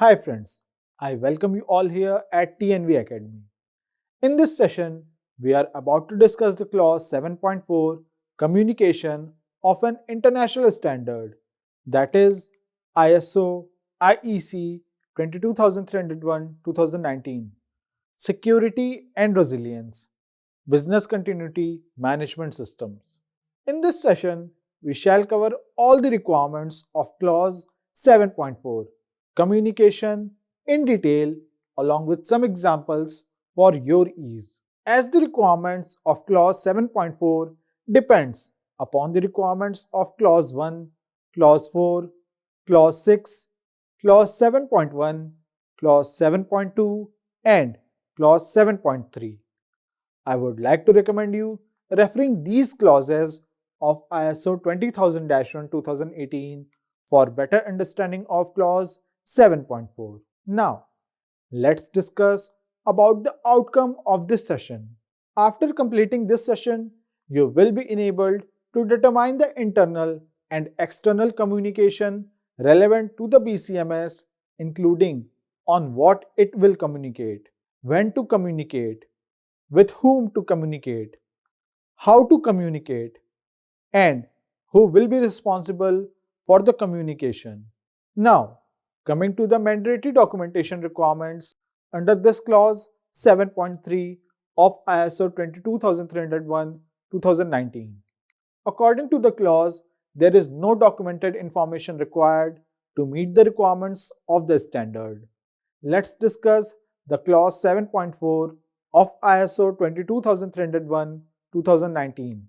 Hi friends, I welcome you all here at TNV Academy. In this session, we are about to discuss the clause 7.4 communication of an international standard, that is ISO IEC 22301-2019, Security and Resilience, Business Continuity Management Systems. In this session, we shall cover all the requirements of clause 7.4 communication in detail along with some examples for your ease. As the requirements of clause 7.4 depends upon the requirements of clause 1, clause 4, clause 6, clause 7.1, clause 7.2 and clause 7.3. I would like to recommend you referring these clauses of ISO 20001-2018 for better understanding of clause 7.4. Now, let's discuss about the outcome of this session. After completing this session, you will be enabled to determine the internal and external communication relevant to the BCMS, including on what it will communicate, when to communicate, with whom to communicate, how to communicate, and who will be responsible for the communication. Now, coming to the mandatory documentation requirements under this clause 7.3 of ISO 22301-2019. According to the clause, there is no documented information required to meet the requirements of the standard. Let's discuss the clause 7.4 of ISO 22301-2019,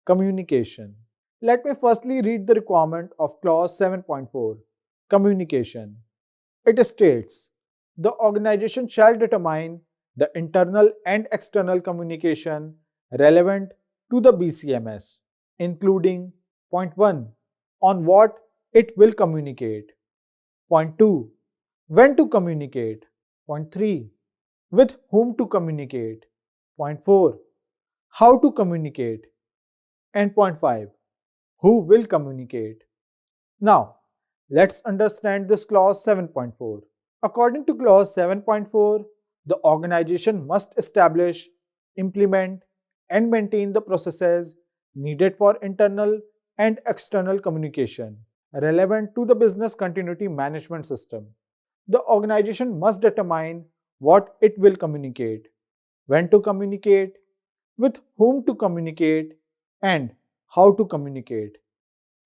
Communication. Let me firstly read the requirement of clause 7.4, Communication. It states, the organization shall determine the internal and external communication relevant to the BCMS, including point 1, on what it will communicate, point 2, when to communicate, point 3, with whom to communicate, point 4, how to communicate, and point 5, who will communicate. Now, let's understand this clause 7.4. According to clause 7.4, the organization must establish, implement, and maintain the processes needed for internal and external communication relevant to the business continuity management system. The organization must determine what it will communicate, when to communicate, with whom to communicate, and how to communicate,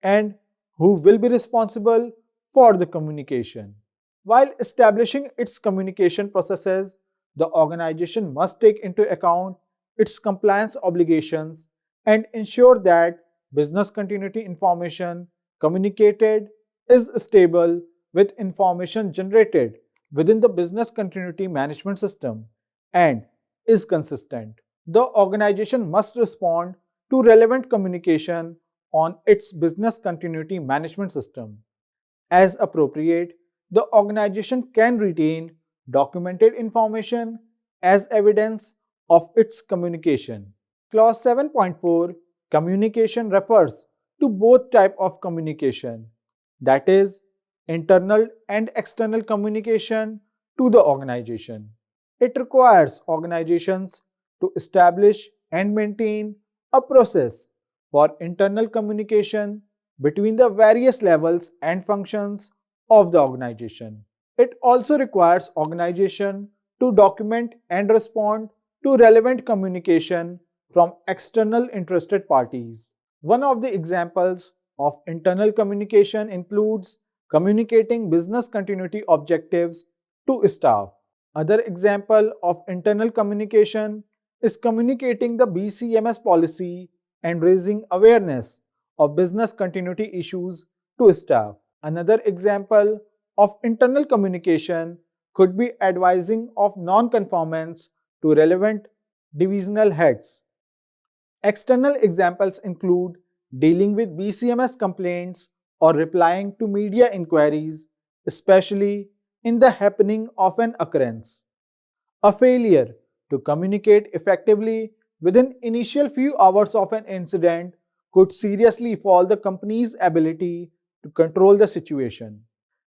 and who will be responsible for the communication. While establishing its communication processes, the organization must take into account its compliance obligations and ensure that business continuity information communicated is stable with information generated within the business continuity management system and is consistent. The organization must respond to relevant communication on its business continuity management system. As appropriate, the organization can retain documented information as evidence of its communication. Clause 7.4 Communication refers to both type of communication, that is, internal and external communication to the organization. It requires organizations to establish and maintain a process for internal communication between the various levels and functions of the organization. It also requires organization to document and respond to relevant communication from external interested parties. One of the examples of internal communication includes communicating business continuity objectives to staff. Other example of internal communication is communicating the BCMS policy and raising awareness of business continuity issues to staff. Another example of internal communication could be advising of non-conformance to relevant divisional heads. External examples include dealing with BCMS complaints or replying to media inquiries, especially in the happening of an occurrence. A failure to communicate effectively within initial few hours of an incident could seriously fall the company's ability to control the situation.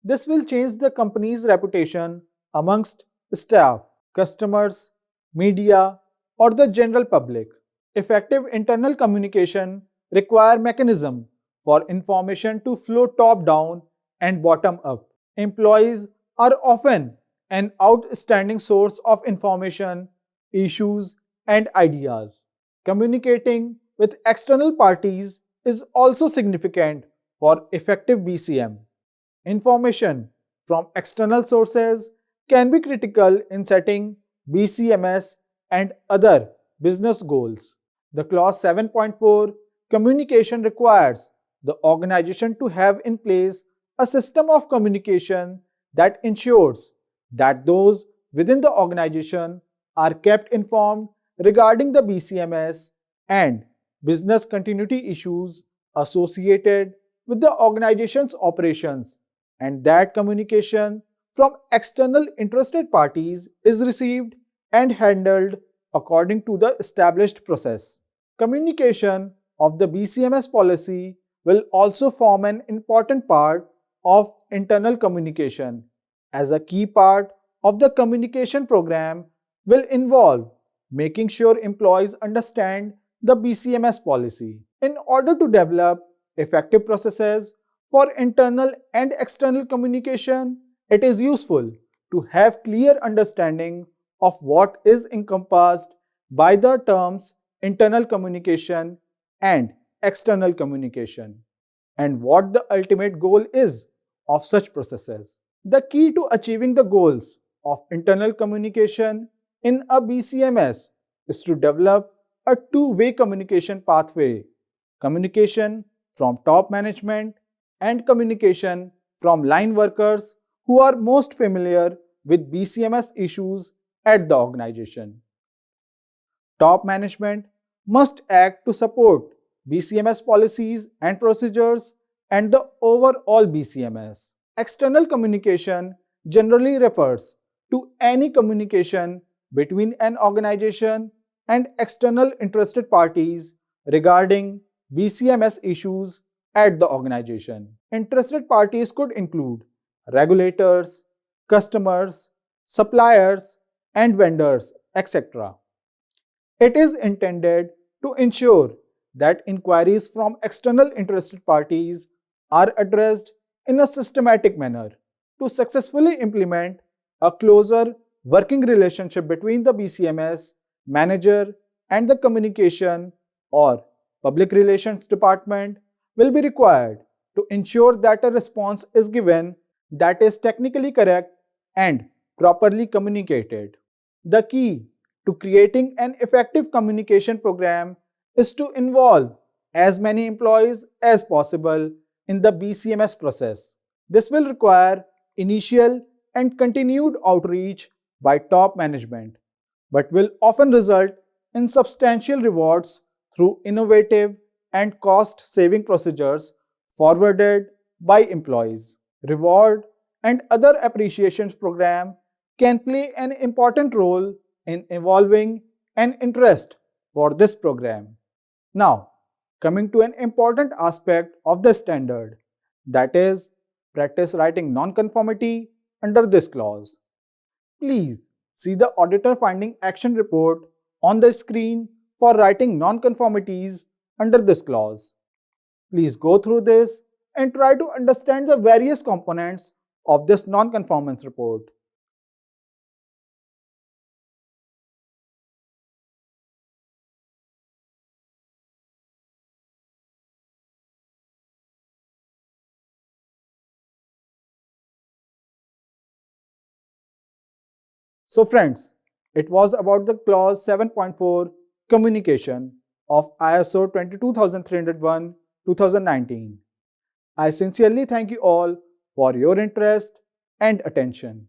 This will change the company's reputation amongst staff, customers, media, or the general public. Effective internal communication require mechanism for information to flow top down and bottom up. Employees are often an outstanding source of information, issues, and ideas. Communicating with external parties is also significant for effective BCM. Information from external sources can be critical in setting BCMS and other business goals. The clause 7.4 communication requires the organization to have in place a system of communication that ensures that those within the organization are kept informed regarding the BCMS and business continuity issues associated with the organization's operations, and that communication from external interested parties is received and handled according to the established process. Communication of the BCMS policy will also form an important part of internal communication, as a key part of the communication program will involve making sure employees understand the BCMS policy. In order to develop effective processes for internal and external communication, it is useful to have clear understanding of what is encompassed by the terms internal communication and external communication, and what the ultimate goal is of such processes. The key to achieving the goals of internal communication in a BCMS is to develop a two-way communication pathway: communication from top management and communication from line workers who are most familiar with BCMS issues at the organization. Top management must act to support BCMS policies and procedures and the overall BCMS. External communication generally refers to any communication between an organization and external interested parties regarding BCMS issues at the organization. Interested parties could include regulators, customers, suppliers, and vendors, etc. It is intended to ensure that inquiries from external interested parties are addressed in a systematic manner. To successfully implement a closer working relationship between the BCMS manager and the communication or public relations department will be required to ensure that a response is given that is technically correct and properly communicated. The key to creating an effective communication program is to involve as many employees as possible in the BCMS process. This will require initial and continued outreach by top management, but will often result in substantial rewards through innovative and cost-saving procedures forwarded by employees. Reward and other appreciations program can play an important role in evolving an interest for this program. Now, coming to an important aspect of the standard, that is, practice writing nonconformity under this clause. Please see the auditor finding action report on the screen for writing nonconformities under this clause. Please go through this and try to understand the various components of this nonconformance report. So friends, it was about the clause 7.4 communication of ISO 22301 2019. I sincerely thank you all for your interest and attention.